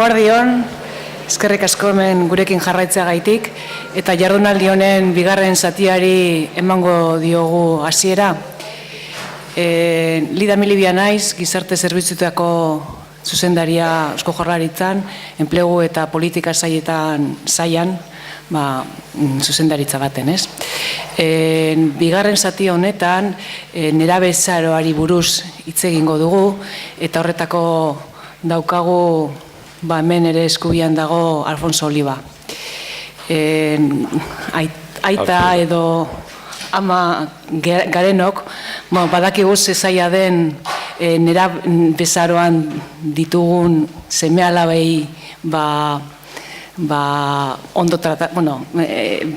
Eguardion, eskerrik asko hemen gurekin jarraitzeagaitik eta jardunaldi honen bigarren zatiari emango diogu hasiera. Lida Milibia naiz, gizarte zerbitzuetako zuzendaria Eusko Jaurlaritzan, enplegu eta politika sailan, zuzendaritza baten, ez? Bigarren zati honetan, nerabezaroari buruz hitz egingo dugu, eta horretako daukagu, hemen ere eskubian dago Alfonso Oliva. Aita edo ama garenok, badakigu ze zaila den nerabezaroan ditugun seme-alabei ondo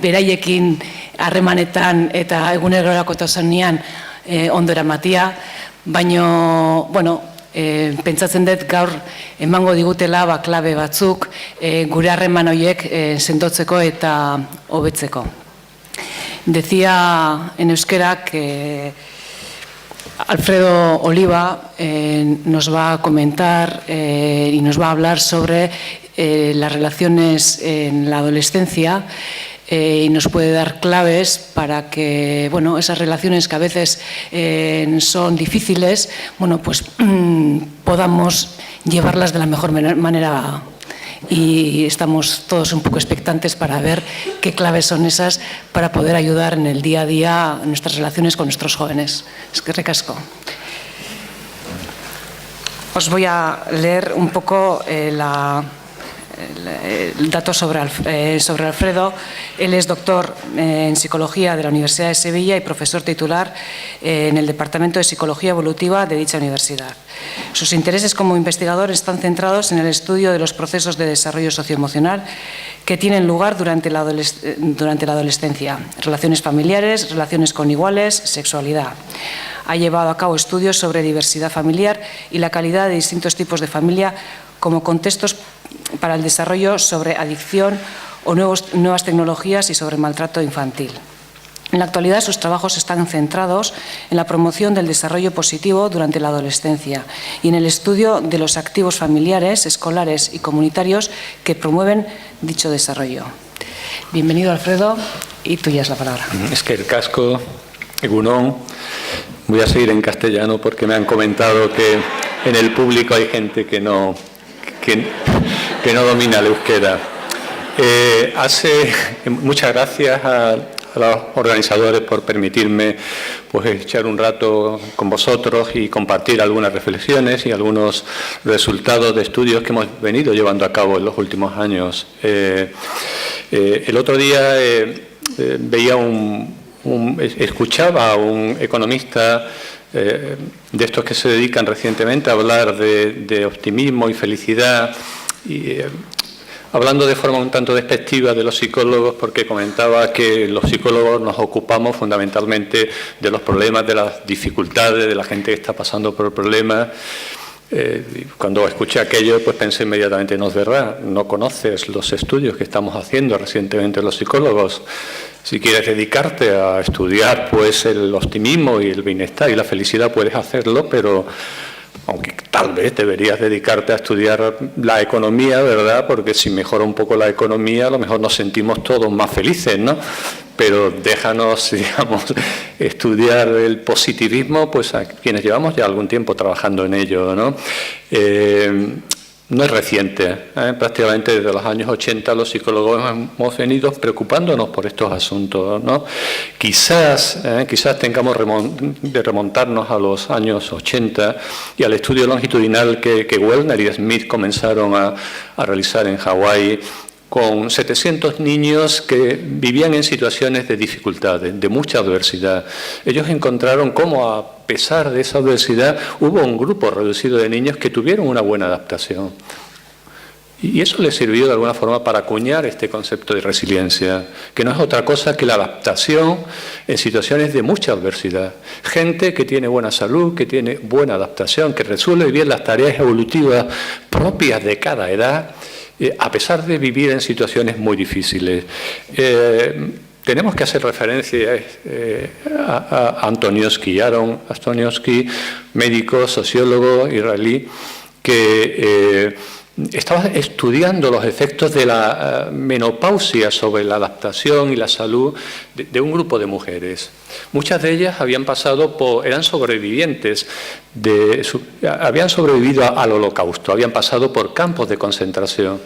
beraiekin harremanetan eta egunerokotasunean ondo eramatia, baina, pentsatzen dut gaur emango digutela klabe batzuk gure harreman horiek sendotzeko eta hobetzeko. Decía en euskera que Alfredo Oliva nos va a comentar y nos va a hablar sobre las relaciones en la adolescencia y nos puede dar claves para que esas relaciones que a veces son difíciles, podamos llevarlas de la mejor manera. Y estamos todos un poco expectantes para ver qué claves son esas para poder ayudar en el día a día en nuestras relaciones con nuestros jóvenes. Eskerrik asko. Os voy a leer un poco el dato sobre Alfredo. Él es doctor en Psicología de la Universidad de Sevilla y profesor titular en el Departamento de Psicología Evolutiva de dicha universidad. Sus intereses como investigador están centrados en el estudio de los procesos de desarrollo socioemocional que tienen lugar durante la adolescencia, relaciones familiares, relaciones con iguales, sexualidad. Ha llevado a cabo estudios sobre diversidad familiar y la calidad de distintos tipos de familia como contextos para el desarrollo, sobre adicción o nuevas tecnologías y sobre maltrato infantil. En la actualidad, sus trabajos están centrados en la promoción del desarrollo positivo durante la adolescencia y en el estudio de los activos familiares, escolares y comunitarios que promueven dicho desarrollo. Bienvenido, Alfredo, y tuya es la palabra. Eskerrik asko, egunon. Voy a seguir en castellano porque me han comentado que en el público hay gente que no domina el euskera. Muchas gracias a los organizadores por permitirme echar un rato con vosotros y compartir algunas reflexiones y algunos resultados de estudios que hemos venido llevando a cabo en los últimos años. El otro día escuchaba a un economista de estos que se dedican recientemente a hablar de optimismo y felicidad, y hablando de forma un tanto despectiva de los psicólogos, porque comentaba que los psicólogos nos ocupamos fundamentalmente de los problemas, de las dificultades, de la gente que está pasando por problemas. Cuando escuché aquello, pensé inmediatamente, no es verdad, no conoces los estudios que estamos haciendo recientemente los psicólogos. Si quieres dedicarte a estudiar el optimismo y el bienestar y la felicidad, puedes hacerlo, pero aunque tal vez deberías dedicarte a estudiar la economía, ¿verdad? Porque si mejora un poco la economía, a lo mejor nos sentimos todos más felices, ¿no? Pero déjanos, estudiar el positivismo, a quienes llevamos ya algún tiempo trabajando en ello, ¿no? No es reciente, prácticamente desde los años 80 los psicólogos hemos venido preocupándonos por estos asuntos, ¿no? Quizás tengamos de remontarnos a los años 80 y al estudio longitudinal que Wellner y Smith comenzaron a realizar en Hawái, con 700 niños que vivían en situaciones de dificultad, de mucha adversidad. Ellos encontraron cómo, a pesar de esa adversidad, hubo un grupo reducido de niños que tuvieron una buena adaptación. Y eso les sirvió de alguna forma para acuñar este concepto de resiliencia, que no es otra cosa que la adaptación en situaciones de mucha adversidad. Gente que tiene buena salud, que tiene buena adaptación, que resuelve bien las tareas evolutivas propias de cada edad, a pesar de vivir en situaciones muy difíciles. Tenemos que hacer referencia a Antoniowski, Aaron Antoniowski, médico, sociólogo israelí, que estaba estudiando los efectos de la menopausia sobre la adaptación y la salud de un grupo de mujeres. Muchas de ellas eran sobrevivientes, habían sobrevivido al Holocausto, habían pasado por campos de concentración.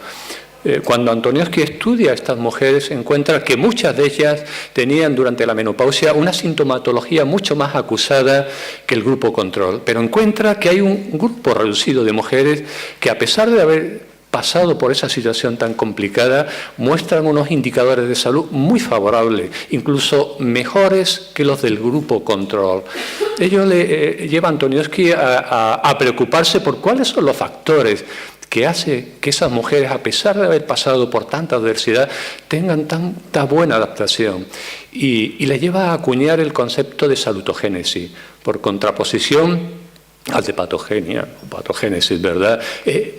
Cuando Antoniewski estudia a estas mujeres, encuentra que muchas de ellas tenían durante la menopausia una sintomatología mucho más acusada que el grupo control, pero encuentra que hay un grupo reducido de mujeres que, a pesar de haber pasado por esa situación tan complicada, muestran unos indicadores de salud muy favorables, incluso mejores que los del grupo control. Ello le lleva a Antoniewski a preocuparse por cuáles son los factores que hace que esas mujeres, a pesar de haber pasado por tanta adversidad, tengan tanta buena adaptación. Y le lleva a acuñar el concepto de salutogénesis, por contraposición al de patogenia, patogénesis, ¿verdad?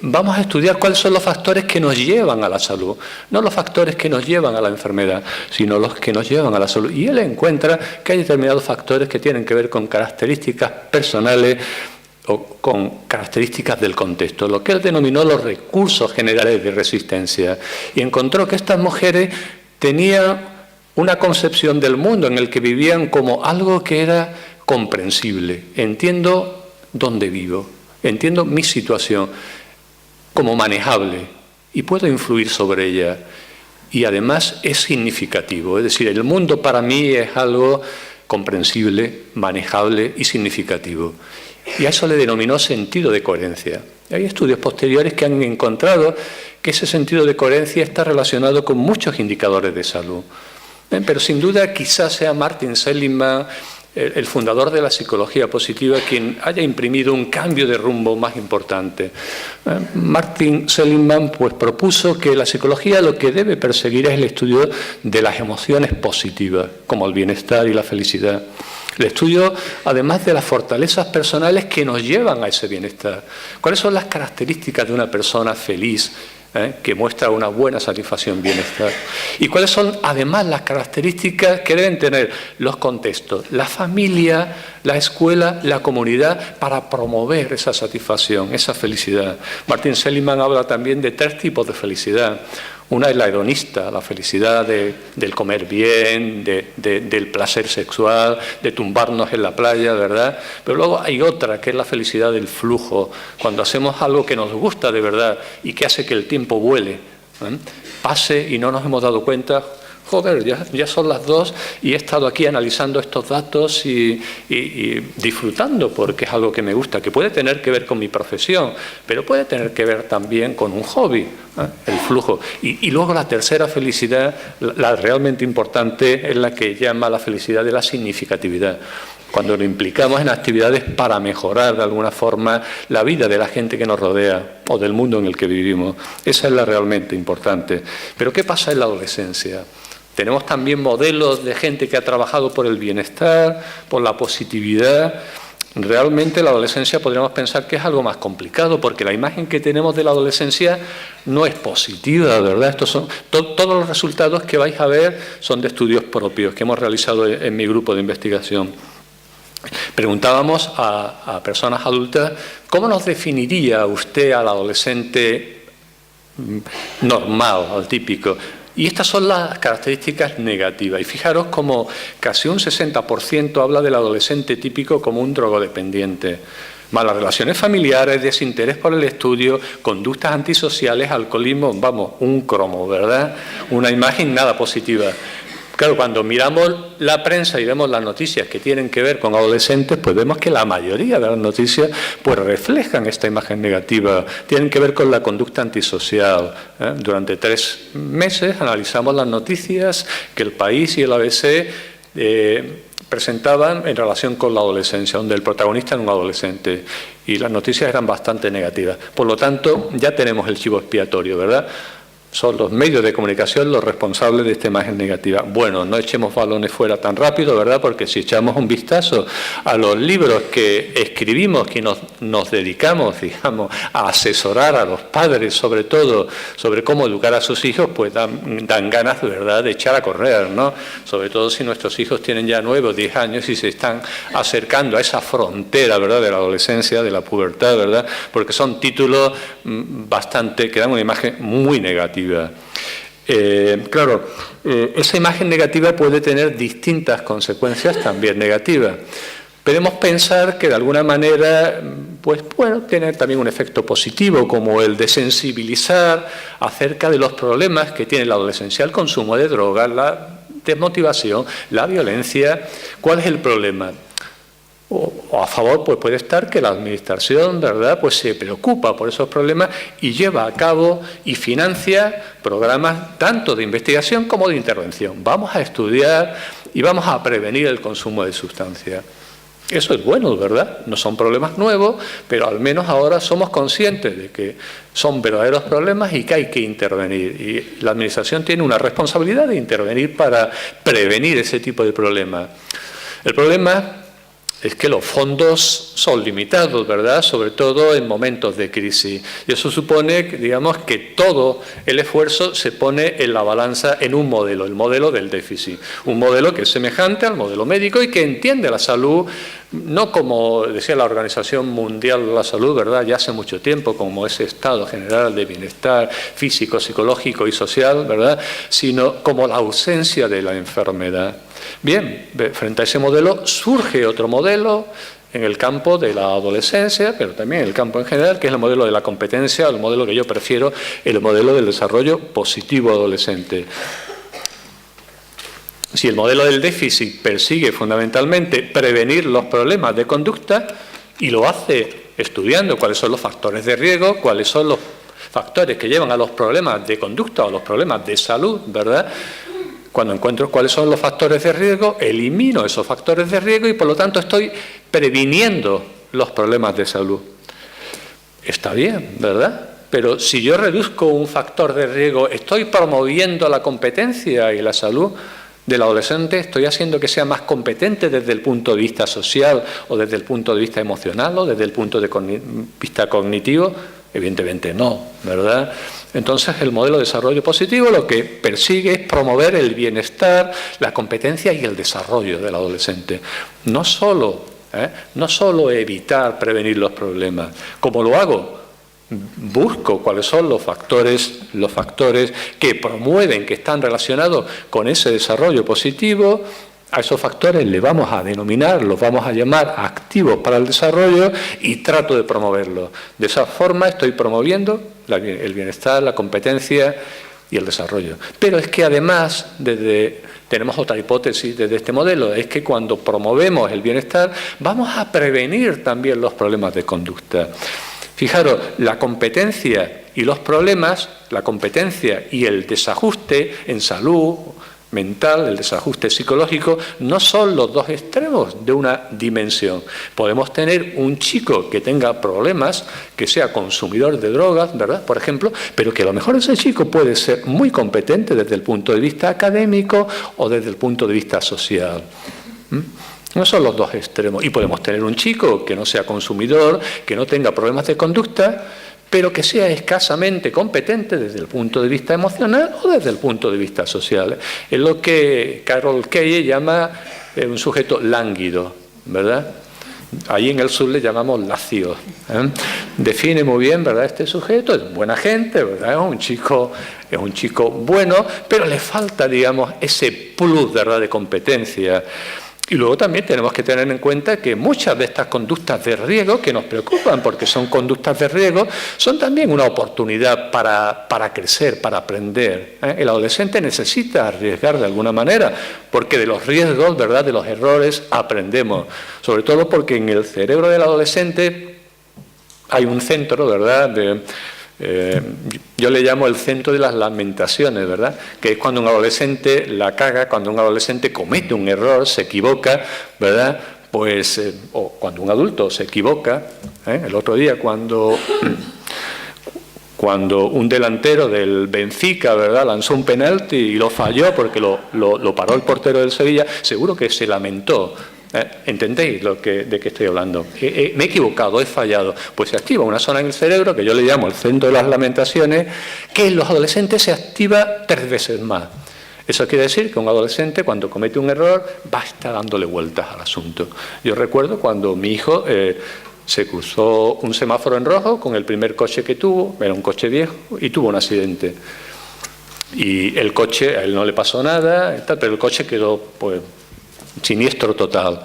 Vamos a estudiar cuáles son los factores que nos llevan a la salud, no los factores que nos llevan a la enfermedad, sino los que nos llevan a la salud. Y él encuentra que hay determinados factores que tienen que ver con características personales o con características del contexto, lo que él denominó los recursos generales de resistencia, y encontró que estas mujeres tenían una concepción del mundo en el que vivían como algo que era comprensible. Entiendo dónde vivo, entiendo mi situación como manejable y puedo influir sobre ella, y además es significativo, es decir, el mundo para mí es algo comprensible, manejable y significativo. Y a eso le denominó sentido de coherencia. Hay estudios posteriores que han encontrado que ese sentido de coherencia está relacionado con muchos indicadores de salud. Pero sin duda quizás sea Martin Seligman, el fundador de la psicología positiva, quien haya imprimido un cambio de rumbo más importante. Martin Seligman pues propuso que la psicología lo que debe perseguir es el estudio de las emociones positivas, como el bienestar y la felicidad. El estudio, además, de las fortalezas personales que nos llevan a ese bienestar. ¿Cuáles son las características de una persona feliz, que muestra una buena satisfacción, bienestar? ¿Y cuáles son, además, las características que deben tener los contextos, la familia, la escuela, la comunidad, para promover esa satisfacción, esa felicidad? Martin Seligman habla también de 3 tipos de felicidad. Una es la hedonista, la felicidad del comer bien, del placer sexual, de tumbarnos en la playa, ¿verdad? Pero luego hay otra, que es la felicidad del flujo, cuando hacemos algo que nos gusta de verdad y que hace que el tiempo vuele, pase y no nos hemos dado cuenta. Joder, ya son las 2 y he estado aquí analizando estos datos y disfrutando, porque es algo que me gusta, que puede tener que ver con mi profesión, pero puede tener que ver también con un hobby, el flujo. Y luego la tercera felicidad, la realmente importante, es la que llama la felicidad de la significatividad, cuando lo implicamos en actividades para mejorar de alguna forma la vida de la gente que nos rodea o del mundo en el que vivimos. Esa es la realmente importante. Pero ¿qué pasa en la adolescencia? Tenemos también modelos de gente que ha trabajado por el bienestar, por la positividad. Realmente la adolescencia podríamos pensar que es algo más complicado, porque la imagen que tenemos de la adolescencia no es positiva, ¿verdad? Estos son todos los resultados que vais a ver son de estudios propios que hemos realizado en mi grupo de investigación. Preguntábamos a personas adultas, ¿cómo nos definiría usted al adolescente normal, al típico? Y estas son las características negativas. Y fijaros como casi un 60% habla del adolescente típico como un drogodependiente. Malas relaciones familiares, desinterés por el estudio, conductas antisociales, alcoholismo, vamos, un cromo, ¿verdad? Una imagen nada positiva. Claro, cuando miramos la prensa y vemos las noticias que tienen que ver con adolescentes, pues vemos que la mayoría de las noticias pues reflejan esta imagen negativa, tienen que ver con la conducta antisocial. Durante 3 meses analizamos las noticias que El País y el ABC presentaban en relación con la adolescencia, donde el protagonista era un adolescente, y las noticias eran bastante negativas. Por lo tanto, ya tenemos el chivo expiatorio, ¿verdad? son los medios de comunicación los responsables de esta imagen negativa. Bueno, no echemos balones fuera tan rápido, ¿verdad? Porque si echamos un vistazo a los libros que escribimos, que nos dedicamos, digamos, a asesorar a los padres, sobre todo, sobre cómo educar a sus hijos, pues dan ganas, ¿verdad?, de echar a correr, ¿no? Sobre todo si nuestros hijos tienen ya 9 o 10 años y se están acercando a esa frontera, ¿verdad?, de la adolescencia, de la pubertad, ¿verdad? Porque son títulos que dan una imagen muy negativa. Claro, esa imagen negativa puede tener distintas consecuencias también negativas. Podemos pensar que de alguna manera, pues bueno, tiene también un efecto positivo, como el de sensibilizar acerca de los problemas que tiene la adolescencia, el consumo de drogas, la desmotivación, la violencia. ¿Cuál es el problema? O a favor, pues puede estar que la administración, ¿verdad?, pues se preocupa por esos problemas y lleva a cabo y financia programas tanto de investigación como de intervención. Vamos a estudiar y vamos a prevenir el consumo de sustancias. Eso es bueno, ¿verdad? No son problemas nuevos, pero al menos ahora somos conscientes de que son verdaderos problemas y que hay que intervenir. Y la administración tiene una responsabilidad de intervenir para prevenir ese tipo de problemas. El problema es que los fondos son limitados, ¿verdad?, sobre todo en momentos de crisis. Y eso supone, digamos, que todo el esfuerzo se pone en la balanza en un modelo, el modelo del déficit. Un modelo que es semejante al modelo médico y que entiende la salud, no como decía la Organización Mundial de la Salud, ¿verdad?, ya hace mucho tiempo, como ese estado general de bienestar físico, psicológico y social, ¿verdad?, sino como la ausencia de la enfermedad. Bien, frente a ese modelo surge otro modelo en el campo de la adolescencia, pero también en el campo en general, que es el modelo de la competencia, el modelo que yo prefiero, el modelo del desarrollo positivo adolescente. Si el modelo del déficit persigue fundamentalmente prevenir los problemas de conducta y lo hace estudiando cuáles son los factores de riesgo, cuáles son los factores que llevan a los problemas de conducta o a los problemas de salud, ¿verdad?, cuando encuentro cuáles son los factores de riesgo, elimino esos factores de riesgo y por lo tanto estoy previniendo los problemas de salud. Está bien, ¿verdad? Pero si yo reduzco un factor de riesgo, estoy promoviendo la competencia y la salud del adolescente, estoy haciendo que sea más competente desde el punto de vista social o desde el punto de vista emocional o desde el punto de vista cognitivo. Evidentemente no, ¿verdad? Entonces el modelo de desarrollo positivo lo que persigue es promover el bienestar, la competencia y el desarrollo del adolescente. No solo evitar, prevenir los problemas. ¿Cómo lo hago? Busco cuáles son los factores que promueven, que están relacionados con ese desarrollo positivo. A esos factores le vamos a denominar, los vamos a llamar activos para el desarrollo y trato de promoverlos. De esa forma estoy promoviendo el bienestar, la competencia y el desarrollo. Pero es que además, tenemos otra hipótesis desde este modelo, es que cuando promovemos el bienestar vamos a prevenir también los problemas de conducta. Fijaros, la competencia y los problemas, la competencia y el desajuste en salud mental, el desajuste psicológico, no son los dos extremos de una dimensión. Podemos tener un chico que tenga problemas, que sea consumidor de drogas, ¿verdad?, por ejemplo, pero que a lo mejor ese chico puede ser muy competente desde el punto de vista académico o desde el punto de vista social. No son los dos extremos. Y podemos tener un chico que no sea consumidor, que no tenga problemas de conducta, pero que sea escasamente competente desde el punto de vista emocional o desde el punto de vista social. Es lo que Carol Kay llama un sujeto lánguido, ¿verdad? Ahí en el sur le llamamos lacio. Define muy bien, ¿verdad?, este sujeto, es buena gente, ¿verdad?, es un chico bueno, pero le falta, digamos, ese plus, ¿verdad?, de competencia. Y luego también tenemos que tener en cuenta que muchas de estas conductas de riesgo que nos preocupan, porque son conductas de riesgo, son también una oportunidad para crecer, para aprender. El adolescente necesita arriesgar de alguna manera, porque de los riesgos, ¿verdad?, de los errores aprendemos. Sobre todo porque en el cerebro del adolescente hay un centro, ¿verdad?, yo le llamo el centro de las lamentaciones, ¿verdad?, que es cuando un adolescente la caga, cuando un adolescente comete un error, se equivoca, ¿verdad?, pues, o cuando un adulto se equivoca. El otro día cuando Cuando un delantero del Benfica, ¿verdad?, lanzó un penalti y lo falló porque lo paró el portero del Sevilla, seguro que se lamentó. ¿Entendéis de qué estoy hablando? Me he equivocado, he fallado. Pues se activa una zona en el cerebro que yo le llamo el centro de las lamentaciones, que en los adolescentes se activa 3 veces más. Eso quiere decir que un adolescente, cuando comete un error, va a estar dándole vueltas al asunto. Yo recuerdo cuando mi hijo se cruzó un semáforo en rojo con el primer coche que tuvo, era un coche viejo, y tuvo un accidente. Y el coche, a él no le pasó nada, pero el coche quedó, pues, siniestro total.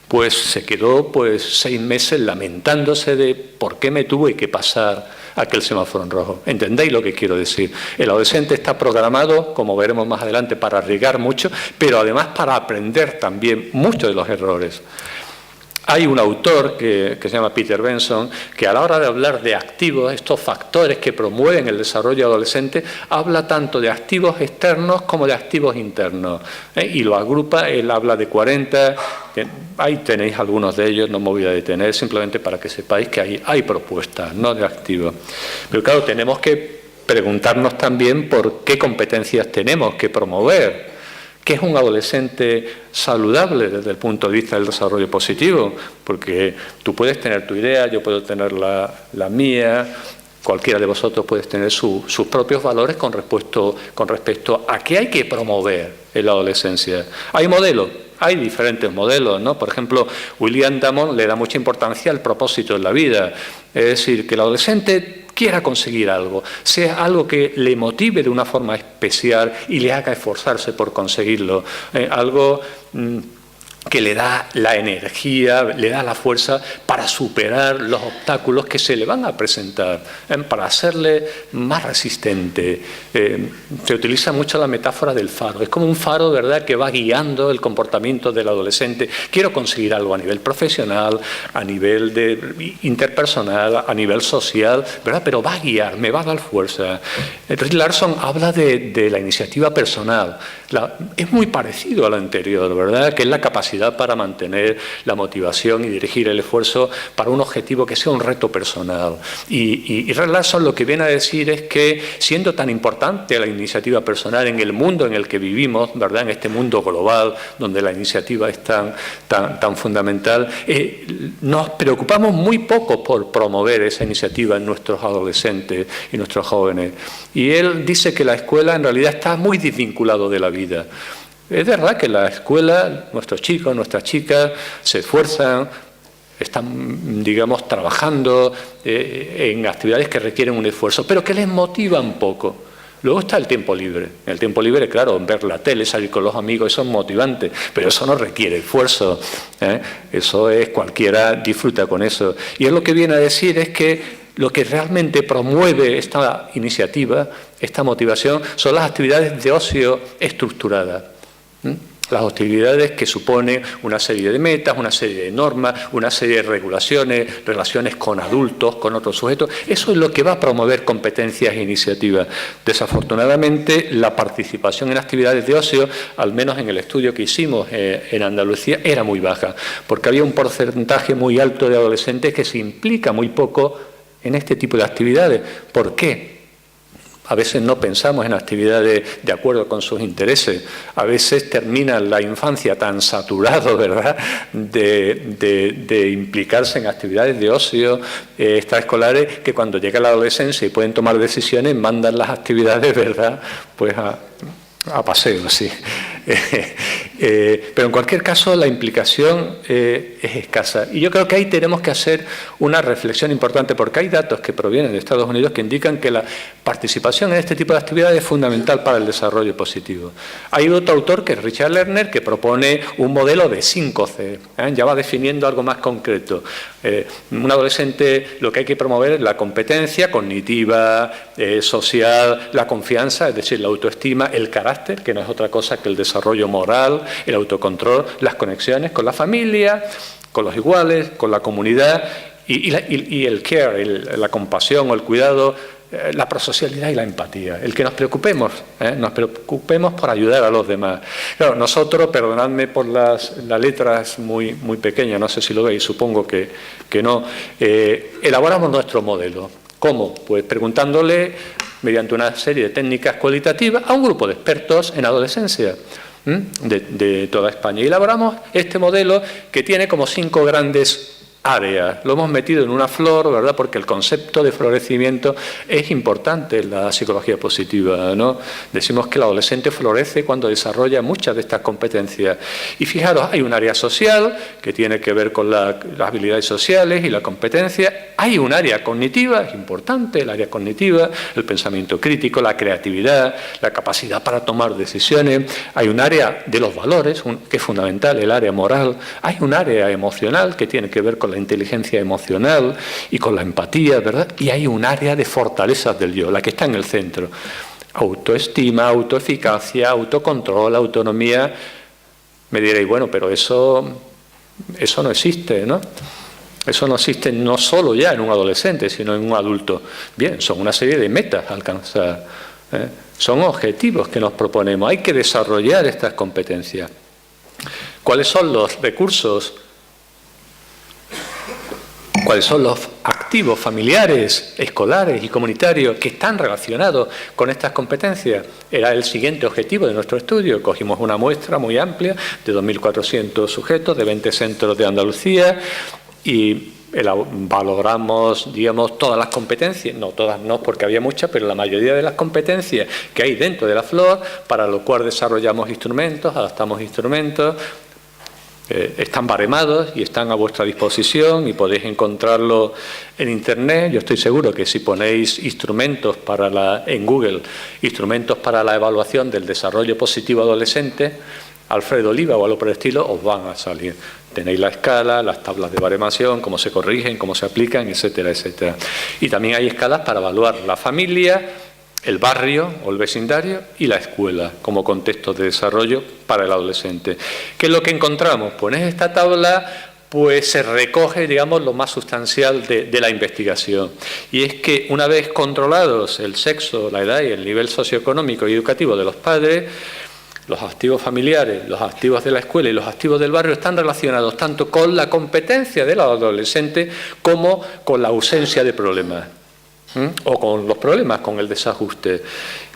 Pues se quedó 6 meses lamentándose de por qué me tuve que pasar aquel semáforo en rojo. ¿Entendéis lo que quiero decir? El adolescente está programado, como veremos más adelante, para arriesgar mucho, pero además para aprender también muchos de los errores. Hay un autor que se llama Peter Benson, que a la hora de hablar de activos, estos factores que promueven el desarrollo adolescente, habla tanto de activos externos como de activos internos. Y lo agrupa, él habla de 40, ahí tenéis algunos de ellos, no me voy a detener, simplemente para que sepáis que hay propuestas, ¿no?, de activos. Pero claro, tenemos que preguntarnos también por qué competencias tenemos que promover. ¿Qué es un adolescente saludable desde el punto de vista del desarrollo positivo? Porque tú puedes tener tu idea, yo puedo tener la mía, cualquiera de vosotros puede tener sus propios valores con respecto a qué hay que promover en la adolescencia. Hay modelos, hay diferentes modelos, ¿no? Por ejemplo, William Damon le da mucha importancia al propósito en la vida, es decir, que el adolescente quiera conseguir algo, sea algo que le motive de una forma especial y le haga esforzarse por conseguirlo, algo que le da la energía, le da la fuerza para superar los obstáculos que se le van a presentar, para hacerle más resistente. Se utiliza mucho la metáfora del faro. Es como un faro, ¿verdad?, que va guiando el comportamiento del adolescente. Quiero conseguir algo a nivel profesional, a nivel interpersonal, a nivel social, ¿verdad?, pero va a guiar, me va a dar fuerza. Rick Larson habla de la iniciativa personal. Es muy parecido a lo anterior, ¿verdad?, que es la capacidad para mantener la motivación y dirigir el esfuerzo para un objetivo que sea un reto personal. Y Rick Larson lo que viene a decir es que, siendo tan importante la iniciativa personal en el mundo en el que vivimos, ¿verdad?, en este mundo global donde la iniciativa es tan fundamental, nos preocupamos muy poco por promover esa iniciativa en nuestros adolescentes y nuestros jóvenes. Y él dice que la escuela en realidad está muy desvinculado de la vida. Es verdad que la escuela, nuestros chicos, nuestras chicas se esfuerzan, están, digamos, trabajando en actividades que requieren un esfuerzo, pero que les motivan poco. Luego está el tiempo libre. En el tiempo libre, claro, ver la tele, salir con los amigos, eso es motivante, pero eso no requiere esfuerzo. Eso es, cualquiera disfruta con eso. Y él lo que viene a decir es que lo que realmente promueve esta iniciativa, esta motivación, son las actividades de ocio estructuradas. Las actividades que suponen una serie de metas, una serie de normas, una serie de regulaciones, relaciones con adultos, con otros sujetos. Eso es lo que va a promover competencias e iniciativas. Desafortunadamente, la participación en actividades de ocio, al menos en el estudio que hicimos en Andalucía, era muy baja, porque había un porcentaje muy alto de adolescentes que se implica muy poco en este tipo de actividades. ¿Por qué? A veces no pensamos en actividades de acuerdo con sus intereses. A veces termina la infancia tan saturado, ¿verdad?, de implicarse en actividades de ocio extraescolares, que cuando llega la adolescencia y pueden tomar decisiones, mandan las actividades, ¿verdad?, pues a paseo, sí. Pero en cualquier caso la implicación es escasa. Y yo creo que ahí tenemos que hacer una reflexión importante, porque hay datos que provienen de Estados Unidos que indican que la participación en este tipo de actividades es fundamental para el desarrollo positivo. Hay otro autor, que es Richard Lerner, que propone un modelo de 5C. Ya va definiendo algo más concreto. Un adolescente, lo que hay que promover es la competencia cognitiva, social, la confianza, es decir, la autoestima, el carácter, que no es otra cosa que el desarrollo moral, el autocontrol, las conexiones con la familia, con los iguales, con la comunidad y el care, la compasión o el cuidado, la prosocialidad y la empatía. El que nos preocupemos por ayudar a los demás. Claro, nosotros, perdonadme por las letras muy pequeñas, no sé si lo veis, supongo que no, elaboramos nuestro modelo. ¿Cómo? Pues preguntándole, mediante una serie de técnicas cualitativas, a un grupo de expertos en adolescencia de toda España. Y elaboramos este modelo que tiene como 5 grandes áreas. Lo hemos metido en una flor, ¿verdad? Porque el concepto de florecimiento es importante en la psicología positiva, ¿no? Decimos que el adolescente florece cuando desarrolla muchas de estas competencias. Y fijaros, hay un área social que tiene que ver con las habilidades sociales y la competencia. Hay un área cognitiva, es importante el área cognitiva, el pensamiento crítico, la creatividad, la capacidad para tomar decisiones. Hay un área de los valores, que es fundamental, el área moral. Hay un área emocional que tiene que ver con la inteligencia emocional y con la empatía, ¿verdad? Y hay un área de fortalezas del yo, la que está en el centro. Autoestima, autoeficacia, autocontrol, autonomía. Me diréis, bueno, pero eso no existe, ¿no? Eso no existe no solo ya en un adolescente, sino en un adulto. Bien, son una serie de metas a alcanzar, ¿eh? Son objetivos que nos proponemos. Hay que desarrollar estas competencias. ¿Cuáles son los recursos? ¿Cuáles son los activos familiares, escolares y comunitarios que están relacionados con estas competencias? Era el siguiente objetivo de nuestro estudio. Cogimos una muestra muy amplia de 2.400 sujetos de 20 centros de Andalucía y valoramos, digamos, todas las competencias, no todas no, porque había muchas, pero la mayoría de las competencias que hay dentro de la flor, para lo cual desarrollamos instrumentos, adaptamos instrumentos. Están baremados y están a vuestra disposición y podéis encontrarlo en Internet. Yo estoy seguro que si ponéis instrumentos en Google, instrumentos para la evaluación del desarrollo positivo adolescente, Alfredo Oliva o algo por el estilo, os van a salir. Tenéis la escala, las tablas de baremación, cómo se corrigen, cómo se aplican, etcétera, etcétera. Y también hay escalas para evaluar la familia, el barrio o el vecindario y la escuela como contexto de desarrollo para el adolescente. ¿Qué es lo que encontramos? Pues en esta tabla pues se recoge, digamos, lo más sustancial de la investigación. Y es que una vez controlados el sexo, la edad y el nivel socioeconómico y educativo de los padres, los activos familiares, los activos de la escuela y los activos del barrio están relacionados tanto con la competencia del adolescente como con la ausencia de problemas. O con los problemas, con el desajuste.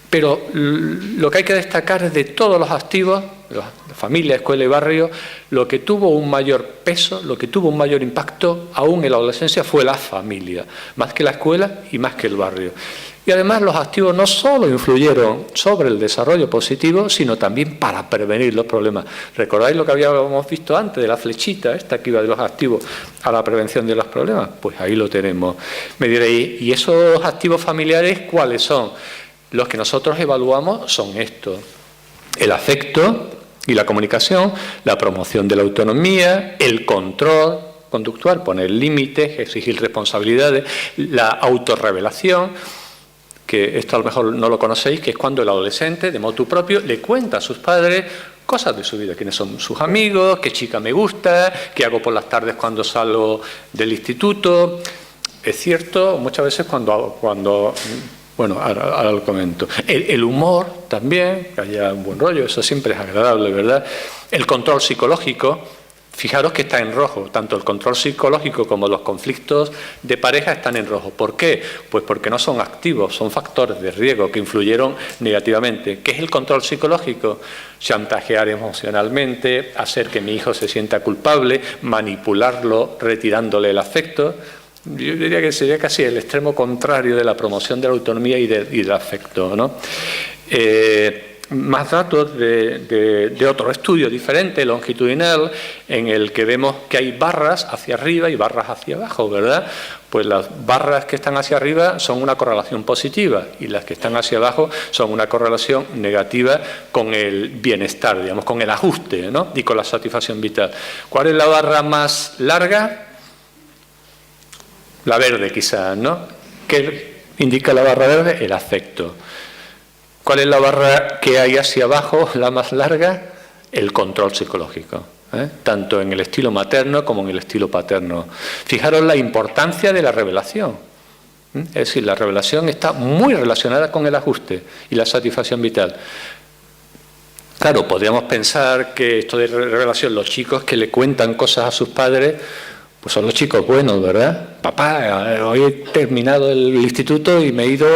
Pero lo que hay que destacar es de todos los activos, familia, escuela y barrio, lo que tuvo un mayor peso, lo que tuvo un mayor impacto aún en la adolescencia fue la familia, más que la escuela y más que el barrio. Y además los activos no solo influyeron sobre el desarrollo positivo, sino también para prevenir los problemas. ¿Recordáis lo que habíamos visto antes de la flechita esta que iba de los activos a la prevención de los problemas? Pues ahí lo tenemos. Me diréis, ¿y esos activos familiares cuáles son? Los que nosotros evaluamos son estos: el afecto y la comunicación, la promoción de la autonomía, el control conductual, poner límites, exigir responsabilidades, la autorrevelación, que esto a lo mejor no lo conocéis, que es cuando el adolescente, de motu propio, le cuenta a sus padres cosas de su vida, quiénes son sus amigos, qué chica me gusta, qué hago por las tardes cuando salgo del instituto. Es cierto, muchas veces cuando bueno, ahora lo comento. El humor también, que haya un buen rollo, eso siempre es agradable, ¿verdad? El control psicológico, fijaros que está en rojo, tanto el control psicológico como los conflictos de pareja están en rojo. ¿Por qué? Pues porque no son activos, son factores de riesgo que influyeron negativamente. ¿Qué es el control psicológico? Chantajear emocionalmente, hacer que mi hijo se sienta culpable, manipularlo, retirándole el afecto. Yo diría que sería casi el extremo contrario de la promoción de la autonomía y del afecto, ¿no? Más datos de otro estudio diferente, longitudinal, en el que vemos que hay barras hacia arriba y barras hacia abajo, ¿verdad? Pues las barras que están hacia arriba son una correlación positiva y las que están hacia abajo son una correlación negativa con el bienestar, digamos, con el ajuste, ¿no? Y con la satisfacción vital. ¿Cuál es la barra más larga? La verde quizás, ¿no? ¿Qué indica la barra verde? El afecto. ¿Cuál es la barra que hay hacia abajo, la más larga? El control psicológico, tanto en el estilo materno como en el estilo paterno. Fijaros la importancia de la revelación. Es decir, la revelación está muy relacionada con el ajuste y la satisfacción vital. Claro, podríamos pensar que esto de revelación, los chicos que le cuentan cosas a sus padres, Pues son los chicos buenos, ¿verdad? Papá, hoy he terminado el instituto y me he ido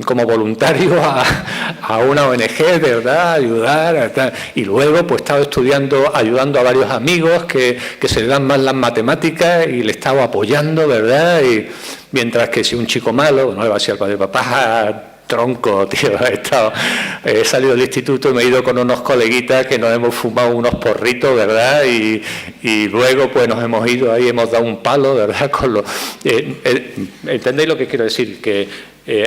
como voluntario a una ONG, de verdad, a ayudar. Y luego pues he estado estudiando, ayudando a varios amigos que se le dan mal las matemáticas y le he estado apoyando, ¿verdad? Y mientras que si un chico malo, no le va a decir al padre, papá, tronco, tío, he salido del instituto y me he ido con unos coleguitas que nos hemos fumado unos porritos, ¿verdad? Y luego pues nos hemos ido ahí, hemos dado un palo, ¿verdad? ¿Entendéis lo que quiero decir? Que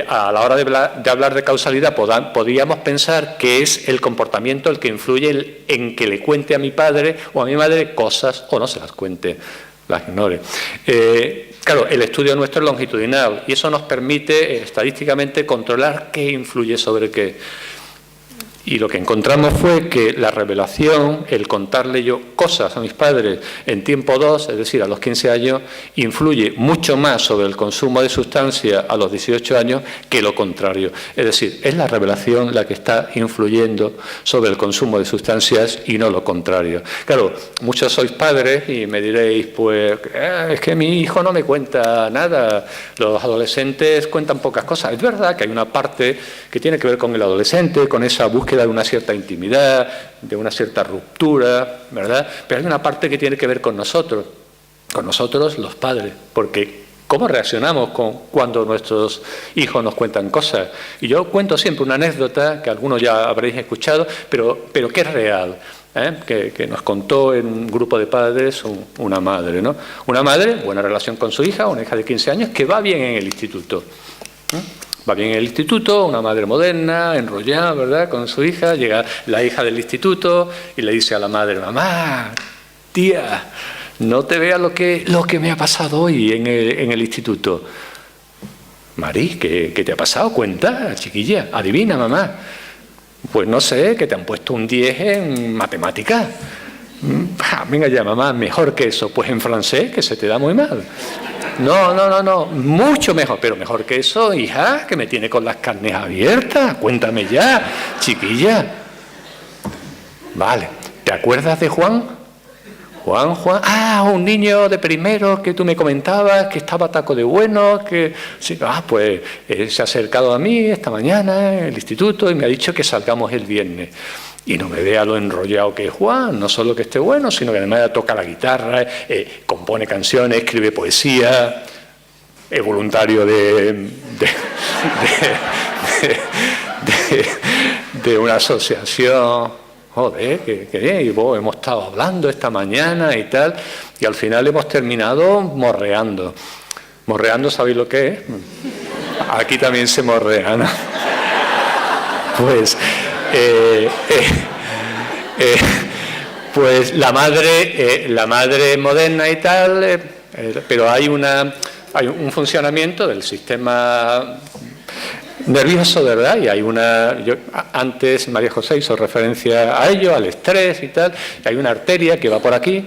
a la hora de hablar de causalidad podríamos pensar que es el comportamiento el que influye en que le cuente a mi padre o a mi madre cosas o no se las cuente, las ignore. Claro, el estudio nuestro es longitudinal y eso nos permite estadísticamente controlar qué influye sobre qué. Y lo que encontramos fue que la revelación, el contarle yo cosas a mis padres en tiempo 2, es decir, a los 15 años, influye mucho más sobre el consumo de sustancias a los 18 años que lo contrario. Es decir, es la revelación la que está influyendo sobre el consumo de sustancias y no lo contrario. Claro, muchos sois padres y me diréis, pues, es que mi hijo no me cuenta nada, los adolescentes cuentan pocas cosas. Es verdad que hay una parte que tiene que ver con el adolescente, con esa búsqueda de una cierta intimidad, de una cierta ruptura, ¿verdad? Pero hay una parte que tiene que ver con nosotros los padres, porque ¿cómo reaccionamos cuando nuestros hijos nos cuentan cosas? Y yo cuento siempre una anécdota que algunos ya habréis escuchado, pero que es real, que nos contó en un grupo de padres una madre, ¿no? Una madre, buena relación con su hija, una hija de 15 años, que va bien en el instituto. Va bien en el instituto, una madre moderna, enrollada, ¿verdad?, con su hija. Llega la hija del instituto y le dice a la madre, mamá, tía, no te veas lo que me ha pasado hoy en el instituto. Mari, ¿qué te ha pasado? Cuenta, chiquilla, adivina, mamá. Pues no sé, que te han puesto un 10 en matemáticas. Venga ya, mamá, mejor que eso. Pues en francés, que se te da muy mal. No, mucho mejor, pero mejor que eso, hija, que me tiene con las carnes abiertas. Cuéntame ya, chiquilla. Vale, ¿te acuerdas de Juan? Juan, un niño de primero que tú me comentabas, que estaba taco de bueno, que sí, pues se ha acercado a mí esta mañana en el instituto y me ha dicho que salgamos el viernes. Y no me vea lo enrollado que es Juan, no solo que esté bueno, sino que además toca la guitarra, compone canciones, escribe poesía, es voluntario de una asociación. Joder, que bien, y vos hemos estado hablando esta mañana y tal, y al final hemos terminado morreando. Morreando, ¿sabéis lo que es? Aquí también se morrea, ¿no? Pues la madre moderna y tal, pero hay un funcionamiento del sistema nervioso, de verdad, y hay antes María José hizo referencia a ello, al estrés y tal, y hay una arteria que va por aquí,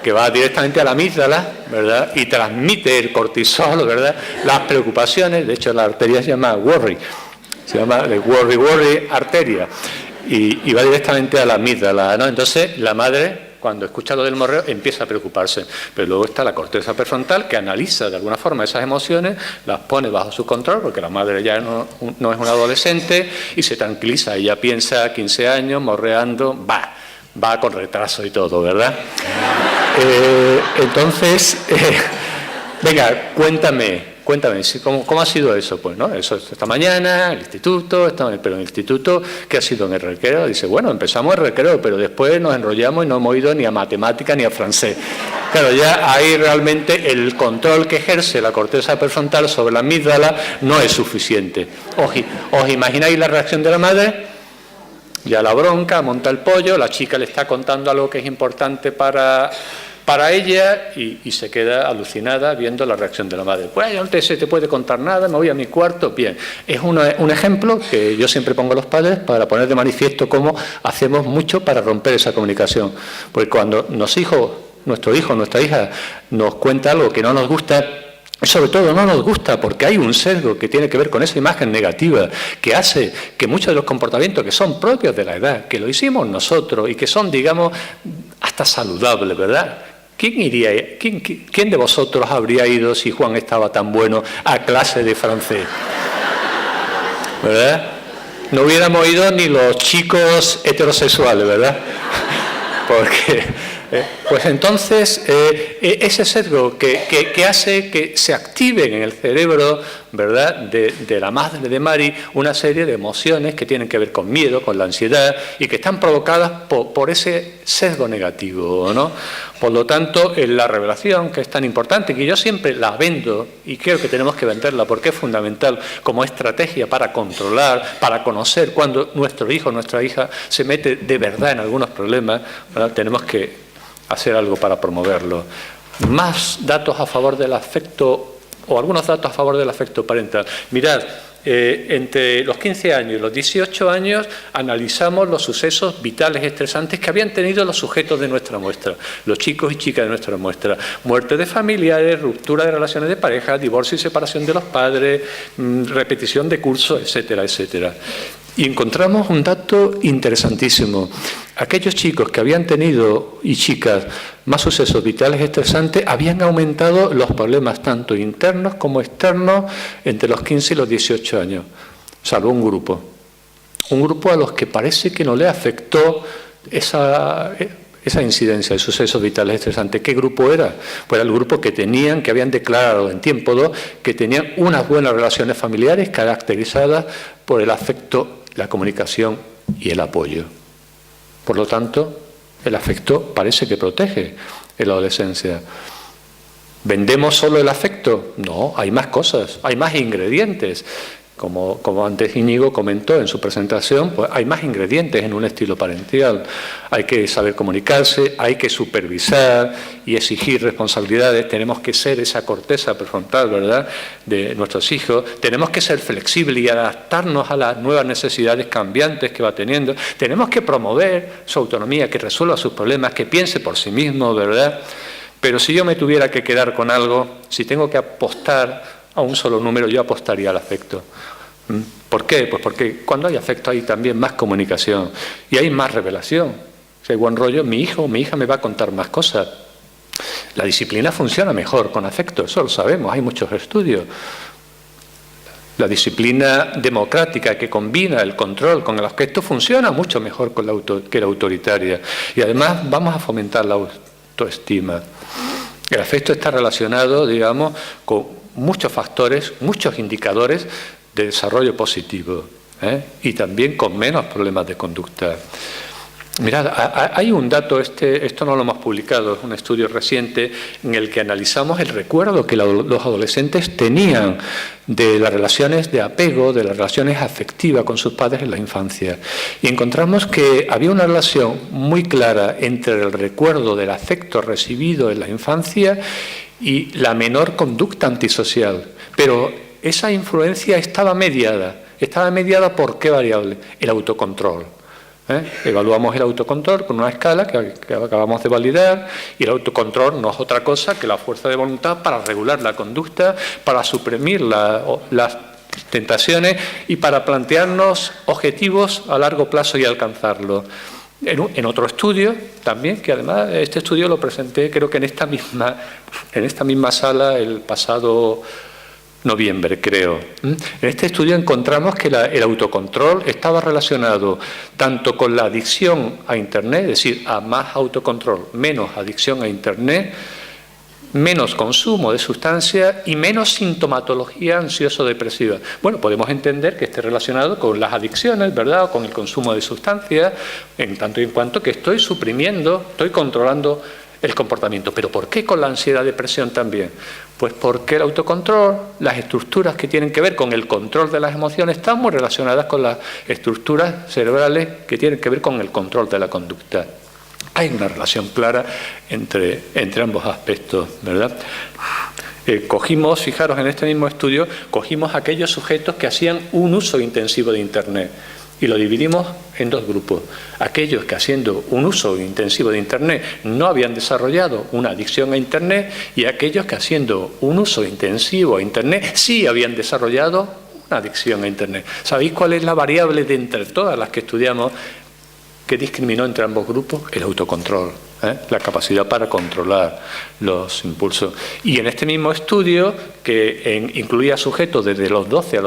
que va directamente a la amígdala, ¿verdad? Y transmite el cortisol, ¿verdad? Las preocupaciones, de hecho la arteria se llama worry, se llama worry arteria, y va directamente a la amígdala, ¿no? Entonces la madre, cuando escucha lo del morreo, empieza a preocuparse. Pero luego está la corteza prefrontal, que analiza de alguna forma esas emociones, las pone bajo su control, porque la madre ya no es una adolescente, y se tranquiliza. Ella piensa 15 años, morreando, va con retraso y todo, ¿verdad? Entonces, venga, cuéntame, ¿cómo ha sido eso? Pues no, eso esta mañana, el instituto, pero en el instituto, ¿qué ha sido en el recreo? Dice, bueno, empezamos el recreo, pero después nos enrollamos y no hemos ido ni a matemática ni a francés. Claro, ya ahí realmente el control que ejerce la corteza prefrontal sobre la amígdala no es suficiente. ¿Os imagináis la reacción de la madre? Ya la bronca, monta el pollo, la chica le está contando algo que es importante para ella y se queda alucinada viendo la reacción de la madre. Pues no se te puede contar nada, me voy a mi cuarto. Bien, es un ejemplo que yo siempre pongo a los padres para poner de manifiesto cómo hacemos mucho para romper esa comunicación. Porque cuando nuestro hijo, nuestra hija nos cuenta algo que no nos gusta, sobre todo no nos gusta porque hay un sesgo que tiene que ver con esa imagen negativa que hace que muchos de los comportamientos que son propios de la edad, que lo hicimos nosotros y que son, digamos, hasta saludables, ¿verdad?, ¿Quién de vosotros habría ido, si Juan estaba tan bueno, a clase de francés? ¿Verdad? No hubiéramos ido ni los chicos heterosexuales, ¿verdad? Porque, pues entonces, ese sesgo que hace que se activen en el cerebro, ¿verdad?, de la madre de Mari una serie de emociones que tienen que ver con miedo, con la ansiedad, y que están provocadas por ese sesgo negativo, ¿no? Por lo tanto, en la revelación, que es tan importante, que yo siempre la vendo, y creo que tenemos que venderla porque es fundamental como estrategia para controlar, para conocer cuando nuestro hijo o nuestra hija se mete de verdad en algunos problemas, ¿verdad? Tenemos que hacer algo para promoverlo. Más datos a favor del afecto, o algunos datos a favor del afecto parental. Mirad, entre los 15 años y los 18 años analizamos los sucesos vitales estresantes que habían tenido los sujetos de nuestra muestra, los chicos y chicas de nuestra muestra. Muerte de familiares, ruptura de relaciones de pareja, divorcio y separación de los padres, repetición de cursos, etcétera, etcétera. Y encontramos un dato interesantísimo. Aquellos chicos que habían tenido, y chicas, más sucesos vitales estresantes, habían aumentado los problemas tanto internos como externos entre los 15 y los 18 años, salvo un grupo. Un grupo a los que parece que no le afectó esa incidencia de sucesos vitales estresantes. ¿Qué grupo era? Pues era el grupo que habían declarado en tiempo 2 que tenían unas buenas relaciones familiares caracterizadas por el afecto, la comunicación y el apoyo. Por lo tanto, el afecto parece que protege en la adolescencia. ¿Vendemos solo el afecto? No, hay más cosas, hay más ingredientes. Como antes Íñigo comentó en su presentación, pues hay más ingredientes en un estilo parental. Hay que saber comunicarse, hay que supervisar y exigir responsabilidades. Tenemos que ser esa corteza prefrontal, ¿verdad?, de nuestros hijos. Tenemos que ser flexibles y adaptarnos a las nuevas necesidades cambiantes que va teniendo. Tenemos que promover su autonomía, que resuelva sus problemas, que piense por sí mismo, ¿verdad? Pero si yo me tuviera que quedar con algo, si tengo que apostar a un solo número, yo apostaría al afecto. ¿Por qué? Pues porque cuando hay afecto hay también más comunicación y hay más revelación. Si hay buen rollo, mi hijo o mi hija me va a contar más cosas. La disciplina funciona mejor con afecto, eso lo sabemos, hay muchos estudios. La disciplina democrática que combina el control con el afecto funciona mucho mejor que la autoritaria. Y además vamos a fomentar la autoestima. El afecto está relacionado, digamos, con muchos factores, muchos indicadores de desarrollo positivo, y también con menos problemas de conducta. Mirad, hay un dato, esto no lo hemos publicado, es un estudio reciente en el que analizamos el recuerdo que los adolescentes tenían de las relaciones de apego, de las relaciones afectivas con sus padres en la infancia. Y encontramos que había una relación muy clara entre el recuerdo del afecto recibido en la infancia y la menor conducta antisocial. Pero esa influencia estaba mediada. ¿Estaba mediada por qué variable? El autocontrol. Evaluamos el autocontrol con una escala que acabamos de validar, y el autocontrol no es otra cosa que la fuerza de voluntad para regular la conducta, para suprimir las tentaciones y para plantearnos objetivos a largo plazo y alcanzarlos. En otro estudio también, que además este estudio lo presenté creo que en esta misma sala el pasado noviembre, creo. En este estudio encontramos que el autocontrol estaba relacionado tanto con la adicción a Internet, es decir, a más autocontrol, menos adicción a Internet, menos consumo de sustancias y menos sintomatología ansioso-depresiva. Bueno, podemos entender que esté relacionado con las adicciones, ¿verdad?, o con el consumo de sustancias, en tanto y en cuanto que estoy suprimiendo, estoy controlando el comportamiento. ¿Pero por qué con la ansiedad-depresión también? Pues porque el autocontrol, las estructuras que tienen que ver con el control de las emociones están muy relacionadas con las estructuras cerebrales que tienen que ver con el control de la conducta. Hay una relación clara entre ambos aspectos, ¿verdad? Fijaros, en este mismo estudio, cogimos aquellos sujetos que hacían un uso intensivo de Internet y lo dividimos en dos grupos. Aquellos que haciendo un uso intensivo de Internet no habían desarrollado una adicción a Internet, y aquellos que haciendo un uso intensivo a Internet sí habían desarrollado una adicción a Internet. ¿Sabéis cuál es la variable de entre todas las que estudiamos que discriminó entre ambos grupos? El autocontrol. la capacidad para controlar los impulsos. Y en este mismo estudio, que incluía sujetos desde los 12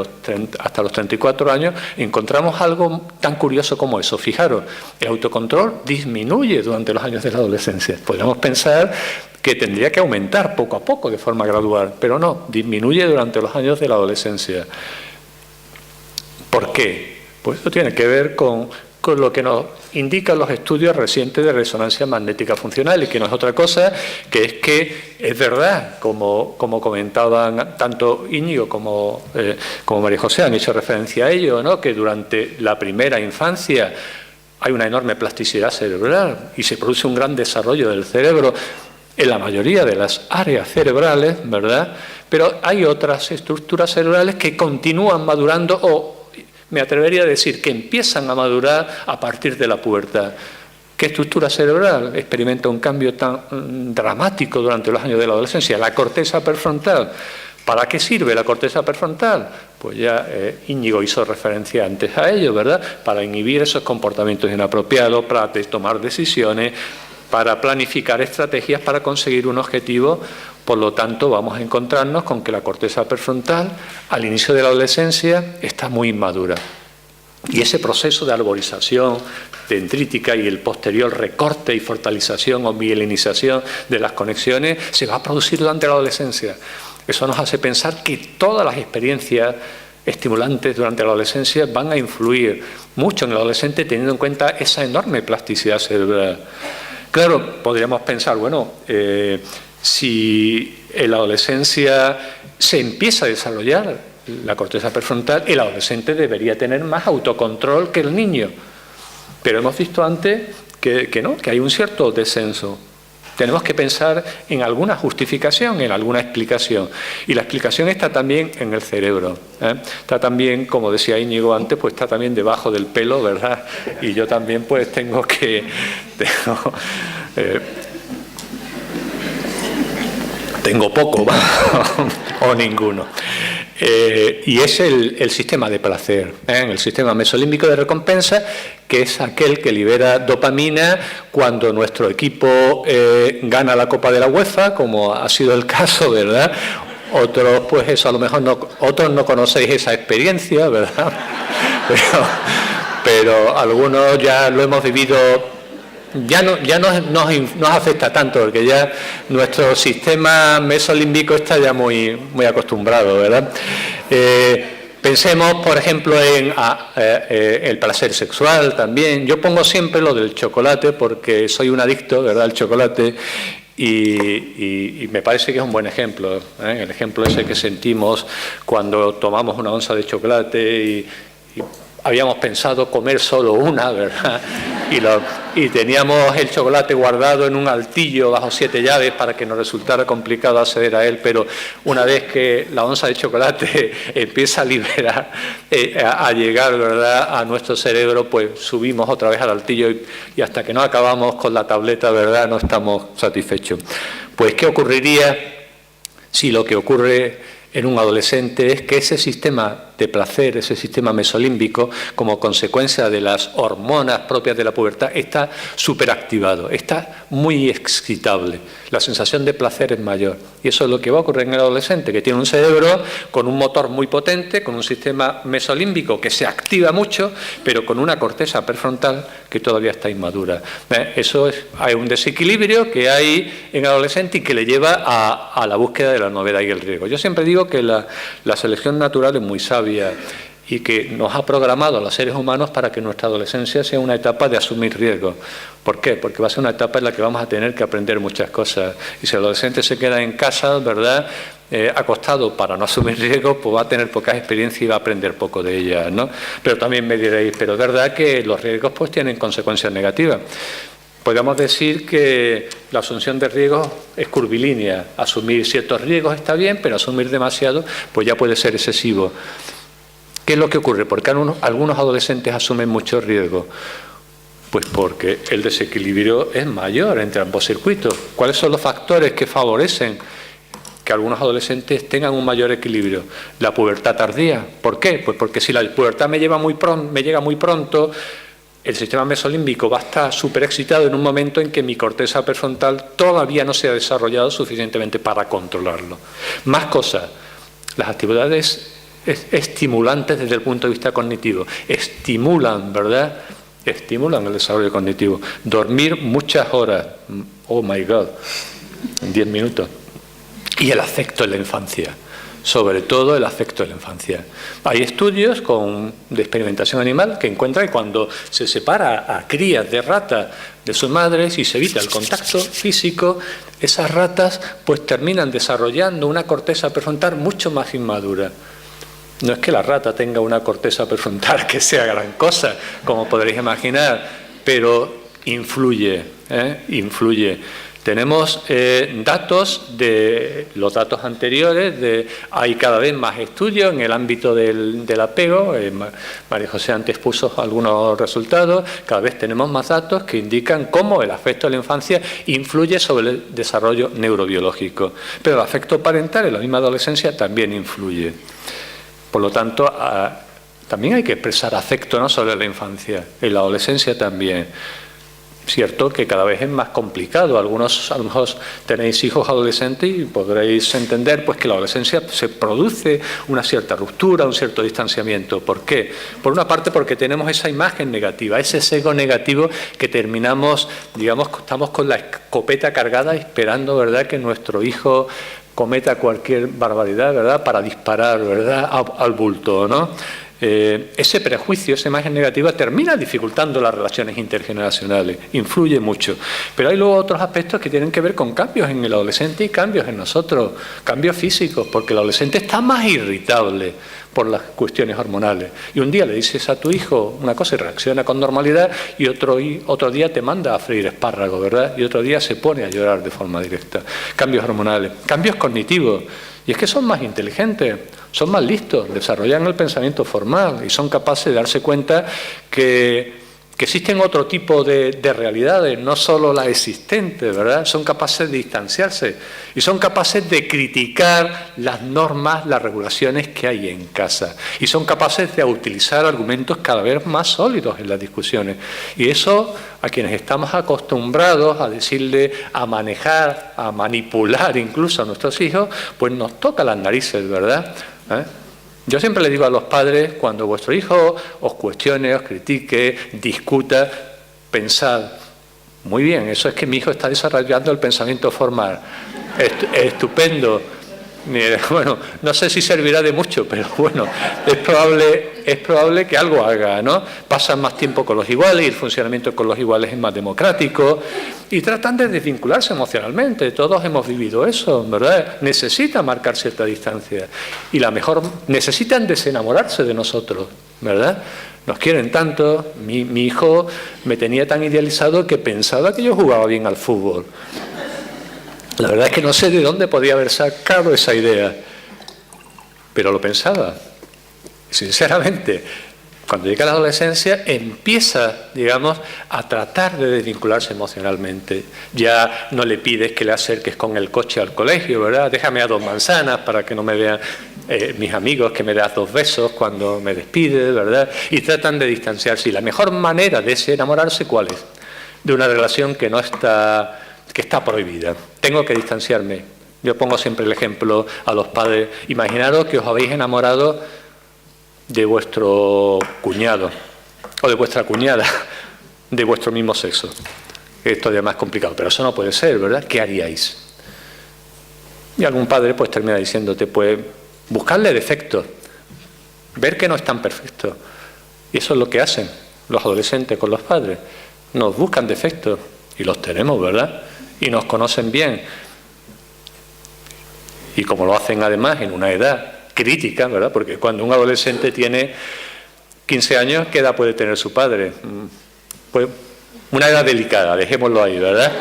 hasta los 34 años, encontramos algo tan curioso como eso. Fijaros, el autocontrol disminuye durante los años de la adolescencia. Podríamos pensar que tendría que aumentar poco a poco, de forma gradual, pero no, disminuye durante los años de la adolescencia. ¿Por qué? Pues eso tiene que ver con lo que nos indican los estudios recientes de resonancia magnética funcional, y que no es otra cosa que es que es verdad, como comentaban tanto Íñigo como María José, han hecho referencia a ello, ¿no?, que durante la primera infancia hay una enorme plasticidad cerebral y se produce un gran desarrollo del cerebro en la mayoría de las áreas cerebrales, ¿verdad? Pero hay otras estructuras cerebrales que continúan madurando, o me atrevería a decir que empiezan a madurar a partir de la pubertad. ¿Qué estructura cerebral experimenta un cambio tan dramático durante los años de la adolescencia? La corteza prefrontal. ¿Para qué sirve la corteza prefrontal? Pues ya Íñigo hizo referencia antes a ello, ¿verdad? Para inhibir esos comportamientos inapropiados, para tomar decisiones, para planificar estrategias para conseguir un objetivo. Por lo tanto, vamos a encontrarnos con que la corteza prefrontal, al inicio de la adolescencia, está muy inmadura. Y ese proceso de arborización dendrítica y el posterior recorte y fortalización o mielinización de las conexiones se va a producir durante la adolescencia. Eso nos hace pensar que todas las experiencias estimulantes durante la adolescencia van a influir mucho en el adolescente, teniendo en cuenta esa enorme plasticidad cerebral. Claro, podríamos pensar, bueno, si en la adolescencia se empieza a desarrollar la corteza prefrontal, el adolescente debería tener más autocontrol que el niño. Pero hemos visto antes que no, que hay un cierto descenso. Tenemos que pensar en alguna justificación, en alguna explicación. Y la explicación está también en el cerebro. Está también, como decía Íñigo antes, pues está también debajo del pelo, ¿verdad? Y yo también pues tengo poco o ninguno. Y es el sistema de placer, el sistema mesolímbico de recompensa, que es aquel que libera dopamina cuando nuestro equipo gana la Copa de la UEFA, como ha sido el caso, ¿verdad? Otros, pues eso, a lo mejor otros no conocéis esa experiencia, ¿verdad? Pero algunos ya lo hemos vivido. Ya nos afecta tanto, porque ya nuestro sistema mesolímbico está ya muy acostumbrado, ¿verdad? Pensemos, por ejemplo, en el placer sexual también. Yo pongo siempre lo del chocolate porque soy un adicto, ¿verdad?, al chocolate, y me parece que es un buen ejemplo, el ejemplo ese que sentimos cuando tomamos una onza de chocolate y habíamos pensado comer solo una, ¿verdad? Y teníamos el chocolate guardado en un altillo bajo 7 llaves para que nos resultara complicado acceder a él, pero una vez que la onza de chocolate empieza a liberar, a llegar, ¿verdad?, a nuestro cerebro, pues subimos otra vez al altillo y hasta que no acabamos con la tableta, ¿verdad?, no estamos satisfechos. Pues, ¿qué ocurriría si lo que ocurre en un adolescente es que ese sistema de placer, ese sistema mesolímbico, como consecuencia de las hormonas propias de la pubertad, está superactivado, está muy excitable? La sensación de placer es mayor. Y eso es lo que va a ocurrir en el adolescente, que tiene un cerebro con un motor muy potente, con un sistema mesolímbico que se activa mucho, pero con una corteza prefrontal que todavía está inmadura. Hay un desequilibrio que hay en el adolescente y que le lleva a la búsqueda de la novedad y el riesgo. Yo siempre digo que la selección natural es muy sabia y que nos ha programado a los seres humanos para que nuestra adolescencia sea una etapa de asumir riesgos. ¿Por qué? Porque va a ser una etapa en la que vamos a tener que aprender muchas cosas. Y si el adolescente se queda en casa, ¿verdad?, acostado para no asumir riesgos, pues va a tener pocas experiencias y va a aprender poco de ellas, ¿no? Pero también me diréis, pero es verdad que los riesgos pues tienen consecuencias negativas. Podríamos decir que la asunción de riesgos es curvilínea. Asumir ciertos riesgos está bien, pero asumir demasiado pues ya puede ser excesivo. ¿Qué es lo que ocurre? ¿Por qué algunos adolescentes asumen mucho riesgo? Pues porque el desequilibrio es mayor entre ambos circuitos. ¿Cuáles son los factores que favorecen que algunos adolescentes tengan un mayor equilibrio? La pubertad tardía. ¿Por qué? Pues porque si la pubertad me llega muy pronto, el sistema mesolímbico va a estar súper excitado en un momento en que mi corteza prefrontal todavía no se ha desarrollado suficientemente para controlarlo. Más cosas, las actividades estimulantes desde el punto de vista cognitivo, estimulan, ¿verdad? Estimulan el desarrollo cognitivo. Dormir muchas horas, oh my God, en 10 minutos. Y el afecto en la infancia. Sobre todo el afecto de la infancia. Hay estudios de experimentación animal que encuentran que cuando se separa a crías de ratas de sus madres y se evita el contacto físico, esas ratas pues terminan desarrollando una corteza prefrontal mucho más inmadura. No es que la rata tenga una corteza prefrontal que sea gran cosa, como podréis imaginar, pero influye, influye. Tenemos datos de los datos anteriores, hay cada vez más estudios en el ámbito del apego, María José antes puso algunos resultados, cada vez tenemos más datos que indican cómo el afecto de la infancia influye sobre el desarrollo neurobiológico, pero el afecto parental en la misma adolescencia también influye. Por lo tanto, también hay que expresar afecto, no solo en la infancia, en la adolescencia también. Cierto que cada vez es más complicado. Algunos a lo mejor tenéis hijos adolescentes y podréis entender pues que en la adolescencia se produce una cierta ruptura, un cierto distanciamiento. ¿Por qué? Por una parte porque tenemos esa imagen negativa, ese sesgo negativo que terminamos, digamos, estamos con la escopeta cargada esperando, ¿verdad?, que nuestro hijo cometa cualquier barbaridad, ¿verdad?, para disparar, ¿verdad?, al bulto, ¿no? Ese prejuicio, esa imagen negativa termina dificultando las relaciones intergeneracionales, influye mucho. Pero hay luego otros aspectos que tienen que ver con cambios en el adolescente y cambios en nosotros, cambios físicos, porque el adolescente está más irritable por las cuestiones hormonales. Y un día le dices a tu hijo una cosa y reacciona con normalidad y otro día te manda a freír espárragos, ¿verdad? Y otro día se pone a llorar de forma directa. Cambios hormonales, cambios cognitivos. Y es que son más inteligentes, son más listos, desarrollan el pensamiento formal y son capaces de darse cuenta que existen otro tipo de realidades, no solo las existentes, ¿verdad? Son capaces de distanciarse y son capaces de criticar las normas, las regulaciones que hay en casa. Y son capaces de utilizar argumentos cada vez más sólidos en las discusiones. Y eso, a quienes estamos acostumbrados a decirle, a manejar, a manipular incluso a nuestros hijos, pues nos toca las narices, ¿verdad? Yo siempre le digo a los padres, cuando vuestro hijo os cuestione, os critique, discuta, pensad, muy bien, eso es que mi hijo está desarrollando el pensamiento formal. Estupendo. Bueno, no sé si servirá de mucho, pero bueno, es probable que algo haga, ¿no? Pasan más tiempo con los iguales y el funcionamiento con los iguales es más democrático y tratan de desvincularse emocionalmente. Todos hemos vivido eso, ¿verdad? Necesitan marcar cierta distancia y necesitan desenamorarse de nosotros, ¿verdad? Nos quieren tanto. Mi hijo me tenía tan idealizado que pensaba que yo jugaba bien al fútbol. La verdad es que no sé de dónde podía haber sacado esa idea, pero lo pensaba. Sinceramente, cuando llega la adolescencia empieza, digamos, a tratar de desvincularse emocionalmente. Ya no le pides que le acerques con el coche al colegio, ¿verdad? Déjame a 2 manzanas para que no me vean mis amigos, que me das 2 besos cuando me despides, ¿verdad? Y tratan de distanciarse. Y la mejor manera de enamorarse, ¿cuál es? De una relación que está prohibida. Tengo que distanciarme. Yo pongo siempre el ejemplo a los padres. Imaginaros que os habéis enamorado de vuestro cuñado o de vuestra cuñada de vuestro mismo sexo. Esto es más complicado, pero eso no puede ser, ¿verdad? ¿Qué haríais? Y algún padre pues termina diciéndote, pues buscarle defectos, ver que no es tan perfecto. Y eso es lo que hacen los adolescentes con los padres. Nos buscan defectos y los tenemos, ¿verdad? Y nos conocen bien. Y como lo hacen además en una edad crítica, ¿verdad? Porque cuando un adolescente tiene 15 años, ¿qué edad puede tener su padre? Pues una edad delicada, dejémoslo ahí, ¿verdad?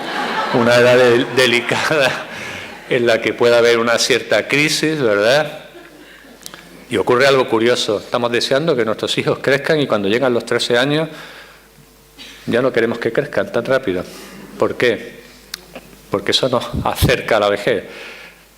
Una edad delicada en la que puede haber una cierta crisis, ¿verdad? Y ocurre algo curioso. Estamos deseando que nuestros hijos crezcan y cuando llegan los 13 años ya no queremos que crezcan tan rápido. ¿Por qué? Porque eso nos acerca a la vejez.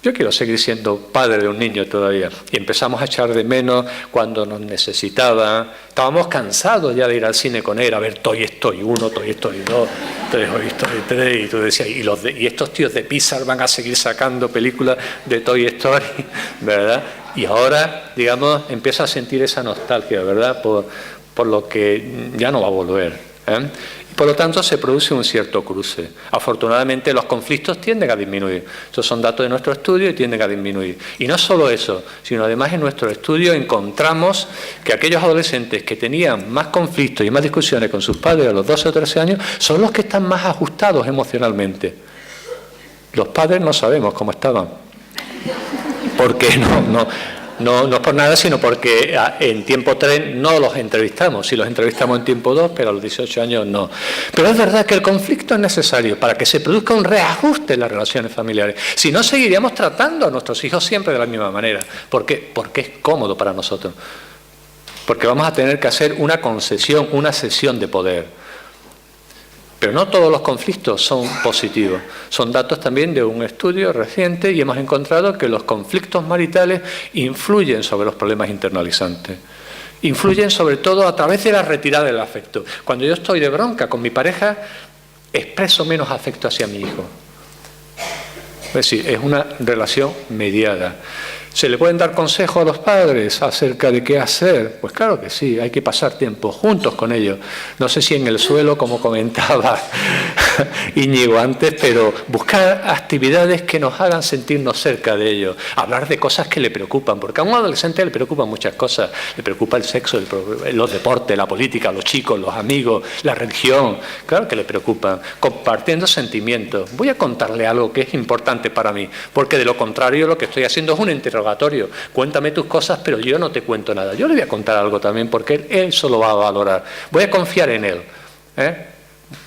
Yo quiero seguir siendo padre de un niño todavía. Y empezamos a echar de menos cuando nos necesitaba. Estábamos cansados ya de ir al cine con él, a ver Toy Story 1, Toy Story 2, Toy Story 3, y tú decías, y estos tíos de Pixar van a seguir sacando películas de Toy Story, ¿verdad? Y ahora, digamos, empiezo a sentir esa nostalgia, ¿verdad? Por lo que ya no va a volver, ¿eh? Por lo tanto, se produce un cierto cruce. Afortunadamente, los conflictos tienden a disminuir. Estos son datos de nuestro estudio y tienden a disminuir. Y no solo eso, sino además en nuestro estudio encontramos que aquellos adolescentes que tenían más conflictos y más discusiones con sus padres a los 12 o 13 años son los que están más ajustados emocionalmente. Los padres no sabemos cómo estaban. Porque no es por nada, sino porque en tiempo 3 no los entrevistamos. Sí los entrevistamos en tiempo 2, pero a los 18 años no. Pero es verdad que el conflicto es necesario para que se produzca un reajuste en las relaciones familiares. Si no, seguiríamos tratando a nuestros hijos siempre de la misma manera. ¿Por qué? Porque es cómodo para nosotros. Porque vamos a tener que hacer una concesión, una cesión de poder. Pero no todos los conflictos son positivos. Son datos también de un estudio reciente y hemos encontrado que los conflictos maritales influyen sobre los problemas internalizantes. Influyen sobre todo a través de la retirada del afecto. Cuando yo estoy de bronca con mi pareja, expreso menos afecto hacia mi hijo. Es decir, es una relación mediada. ¿Se le pueden dar consejos a los padres acerca de qué hacer? Pues claro que sí, hay que pasar tiempo juntos con ellos. No sé si en el suelo, como comentaba Íñigo antes, pero buscar actividades que nos hagan sentirnos cerca de ellos. Hablar de cosas que le preocupan, porque a un adolescente le preocupan muchas cosas. Le preocupa el sexo, los deportes, la política, los chicos, los amigos, la religión. Claro que le preocupan. Compartiendo sentimientos. Voy a contarle algo que es importante para mí, porque de lo contrario lo que estoy haciendo es un interrogatorio. Cuéntame tus cosas, pero yo no te cuento nada. Yo le voy a contar algo también, porque él solo va a valorar. Voy a confiar en él, ¿eh?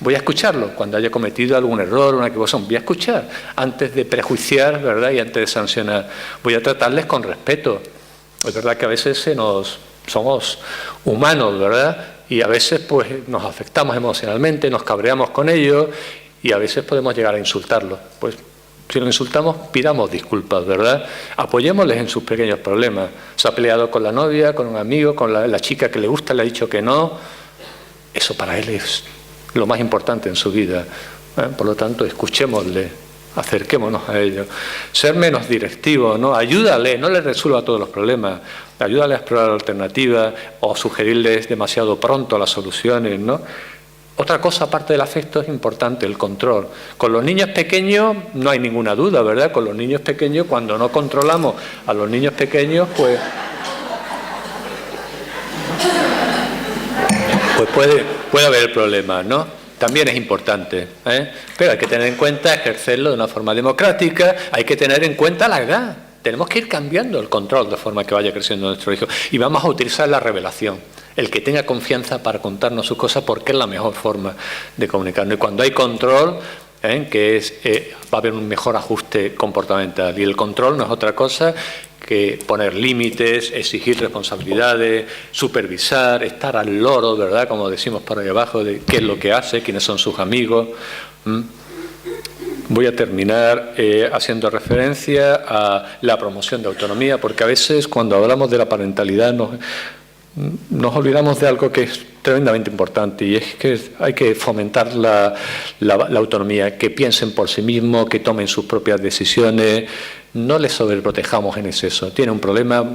Voy a escucharlo cuando haya cometido algún error, una equivocación. Voy a escuchar antes de prejuiciar, ¿verdad? Y antes de sancionar. Voy a tratarles con respeto. Es verdad que a veces somos humanos, ¿verdad? Y a veces pues nos afectamos emocionalmente, nos cabreamos con ellos y a veces podemos llegar a insultarlos. Pues si lo insultamos, pidamos disculpas, ¿verdad? Apoyémosles en sus pequeños problemas. Se ha peleado con la novia, con un amigo, con la chica que le gusta, le ha dicho que no. Eso para él es lo más importante en su vida. Por lo tanto, escuchémosle, acerquémonos a ellos. Ser menos directivos, ¿no? Ayúdale, no le resuelva todos los problemas. Ayúdale a explorar alternativas o sugerirles demasiado pronto las soluciones, ¿no? Otra cosa, aparte del afecto, es importante, el control. Con los niños pequeños no hay ninguna duda, ¿verdad? Con los niños pequeños, cuando no controlamos a los niños pequeños, pues puede haber problemas, ¿no? También es importante, ¿eh? Pero hay que tener en cuenta ejercerlo de una forma democrática, hay que tener en cuenta la edad. Tenemos que ir cambiando el control de forma que vaya creciendo nuestro hijo. Y vamos a utilizar la revelación. El que tenga confianza para contarnos sus cosas, porque es la mejor forma de comunicarnos. Y cuando hay control, va a haber un mejor ajuste comportamental. Y el control no es otra cosa que poner límites, exigir responsabilidades, supervisar, estar al loro, ¿verdad? Como decimos por ahí abajo, de qué es lo que hace, quiénes son sus amigos. Voy a terminar haciendo referencia a la promoción de autonomía, porque a veces cuando hablamos de la parentalidad nos olvidamos de algo que es tremendamente importante, y es que hay que fomentar la autonomía, que piensen por sí mismos, que tomen sus propias decisiones, no les sobreprotejamos en exceso. Tiene un problema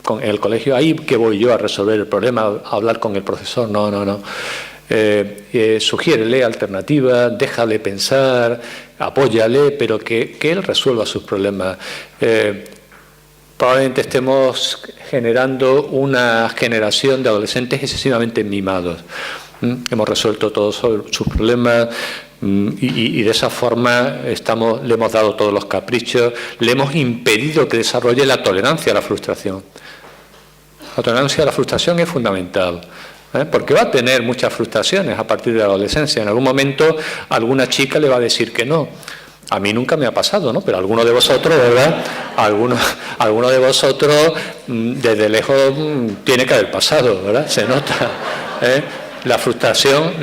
en el colegio, ahí que voy yo a resolver el problema, a hablar con el profesor, no. Sugiérele alternativas, déjale pensar, apóyale, pero que él resuelva sus problemas. Probablemente estemos generando una generación de adolescentes excesivamente mimados. Hemos resuelto todos sus problemas y de esa forma le hemos dado todos los caprichos, le hemos impedido que desarrolle la tolerancia a la frustración. La tolerancia a la frustración es fundamental, porque va a tener muchas frustraciones a partir de la adolescencia. En algún momento alguna chica le va a decir que no. A mí nunca me ha pasado, ¿no? Pero alguno de vosotros, ¿verdad? Alguno de vosotros desde lejos tiene que haber pasado, ¿verdad? Se nota, ¿eh? La frustración,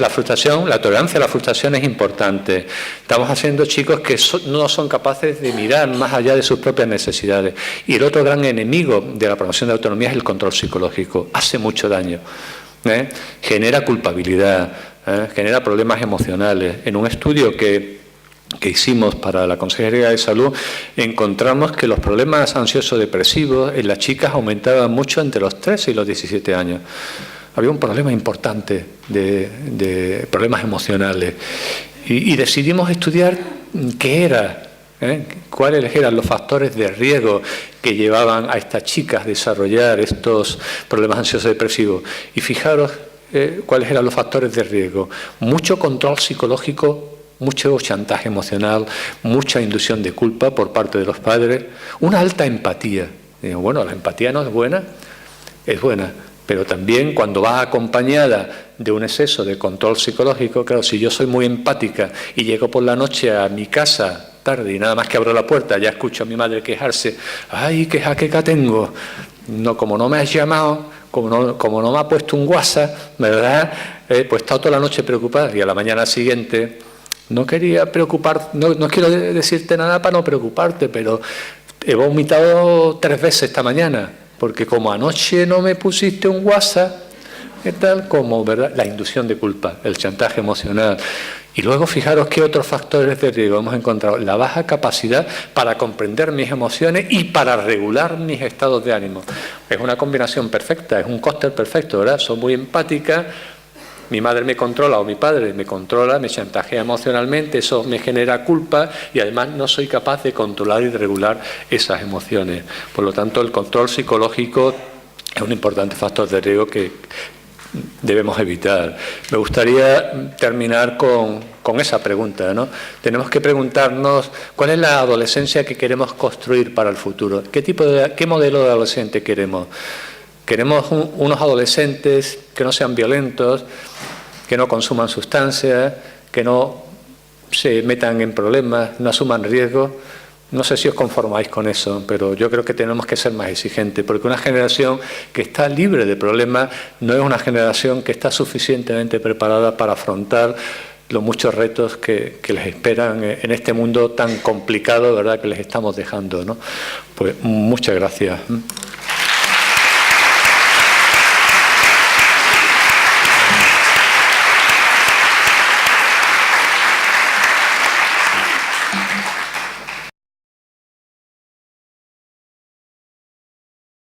la tolerancia a la frustración es importante. Estamos haciendo chicos que no son capaces de mirar más allá de sus propias necesidades. Y el otro gran enemigo de la promoción de autonomía es el control psicológico. Hace mucho daño. Genera culpabilidad, genera problemas emocionales. En un estudio que hicimos para la Consejería de Salud, encontramos que los problemas ansioso-depresivos en las chicas aumentaban mucho entre los 13 y los 17 años. Había un problema importante de problemas emocionales y decidimos estudiar qué era, cuáles eran los factores de riesgo que llevaban a estas chicas a desarrollar estos problemas ansioso-depresivos. Y fijaros cuáles eran los factores de riesgo. Mucho control psicológico, mucho chantaje emocional, mucha inducción de culpa por parte de los padres, una alta empatía. Digo, bueno, la empatía no es buena, pero también cuando va acompañada de un exceso de control psicológico, claro, si yo soy muy empática y llego por la noche a mi casa tarde y nada más que abro la puerta ya escucho a mi madre quejarse, ¡ay, qué jaqueca tengo! No, como no me has llamado, como no me ha puesto un WhatsApp, ¿verdad? Pues he estado toda la noche preocupada y a la mañana siguiente no quería preocupar, no quiero decirte nada para no preocuparte, pero he vomitado 3 veces esta mañana. Porque como anoche no me pusiste un WhatsApp, ¿qué tal? Como, ¿verdad? La inducción de culpa, el chantaje emocional. Y luego fijaros qué otros factores de riesgo hemos encontrado. La baja capacidad para comprender mis emociones y para regular mis estados de ánimo. Es una combinación perfecta, es un cóctel perfecto, ¿verdad? Soy muy empática, mi madre me controla o mi padre me controla, me chantajea emocionalmente, eso me genera culpa y además no soy capaz de controlar y de regular esas emociones. Por lo tanto, el control psicológico es un importante factor de riesgo que debemos evitar. Me gustaría terminar con esa pregunta, ¿no? Tenemos que preguntarnos cuál es la adolescencia que queremos construir para el futuro. ¿Qué modelo de adolescente queremos? Queremos unos adolescentes que no sean violentos, que no consuman sustancias, que no se metan en problemas, no asuman riesgos. No sé si os conformáis con eso, pero yo creo que tenemos que ser más exigentes, porque una generación que está libre de problemas no es una generación que está suficientemente preparada para afrontar los muchos retos que les esperan en este mundo tan complicado, ¿verdad?, que les estamos dejando, ¿no? Pues muchas gracias.